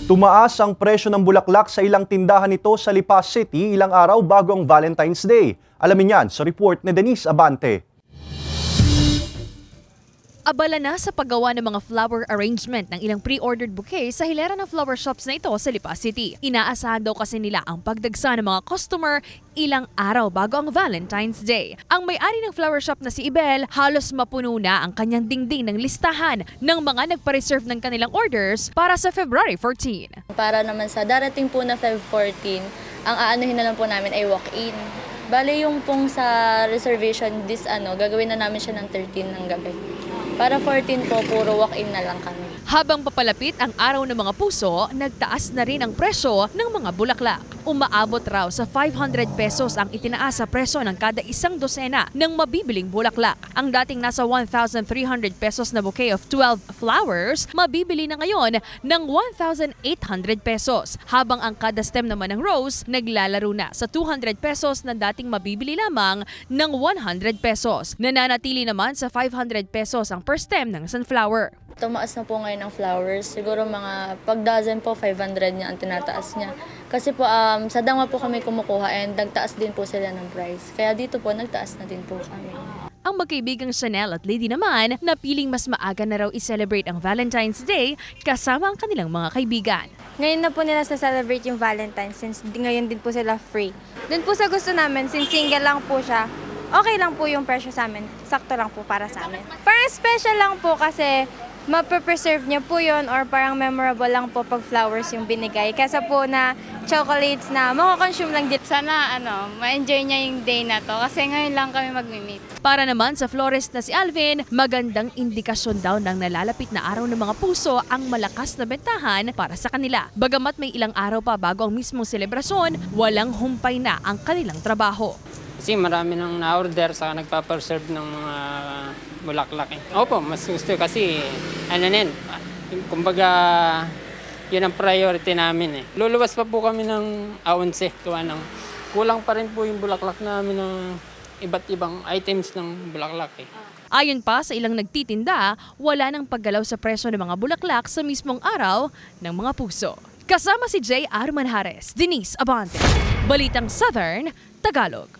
Tumaas ang presyo ng bulaklak sa ilang tindahan nito sa Lipa City ilang araw bago ang Valentine's Day. Alamin yan sa report ni Denise Abante. Abala na sa paggawa ng mga flower arrangement ng ilang pre-ordered bouquet sa hilera ng flower shops na ito sa Lipa City. Inaasahan daw kasi nila ang pagdagsa ng mga customer ilang araw bago ang Valentine's Day. Ang may-ari ng flower shop na si Ibel, halos mapuno na ang kanyang dingding ng listahan ng mga nagpa-reserve ng kanilang orders para sa February 14. Para naman sa darating po na Feb 14, ang aanuhin na lang po namin ay walk-in. Bale yung pong sa reservation gagawin na namin siya ng 13 ng gabi. Para 14 po, puro walk-in na lang kami. Habang papalapit ang araw ng mga puso, nagtaas na rin ang presyo ng mga bulaklak. Umaabot raw sa 500 pesos ang itinaas sa presyo ng kada isang dosena ng mabibiling bulaklak. Ang dating nasa 1,300 pesos na bouquet of 12 flowers, mabibili na ngayon ng 1,800 pesos. Habang ang kada stem naman ng rose, naglalaro na sa 200 pesos na dating mabibili lamang ng 100 pesos. Nananatili naman sa 500 pesos ang per stem ng sunflower. Tumaas na po ngayon ng flowers. Siguro mga pag dozen po, 500 niya ang tinataas niya. Kasi po sa dama po kami kumukuha and nagtaas din po sila ng price. Kaya dito po nagtaas na din po kami. Ang magkaibigang Chanel at Lady naman, napiling mas maaga na raw i-celebrate ang Valentine's Day kasama ang kanilang mga kaibigan. Ngayon na po nila sa-celebrate yung Valentine's since ngayon din po sila free. Dun po sa gusto namin, since single lang po siya, okay lang po yung presyo sa amin. Sakto lang po para sa amin. Parang special lang po kasi mapapreserve niya po yun or parang memorable lang po pag flowers yung binigay. Kesa po na chocolates na makakonsume lang din. Sana ma-enjoy niya yung day na to kasi ngayon lang kami mag-meet. Para naman sa florist na si Alvin, magandang indikasyon daw ng nalalapit na araw ng mga puso ang malakas na bentahan para sa kanila. Bagamat may ilang araw pa bago ang mismong selebrasyon, walang humpay na ang kanilang trabaho. Kasi marami nang na-order sa nagpapaserve ng mga bulaklak. Opo, mas gusto kasi kumbaga yun ang priority namin . Luluwas pa po kami ng 11. Kulang pa rin po yung bulaklak namin ng iba't ibang items ng bulaklak . Ayon pa sa ilang nagtitinda, wala nang paggalaw sa presyo ng mga bulaklak sa mismong araw ng mga puso. Kasama si J. R. Manjares, Denise Abante, Balitang Southern, Tagalog.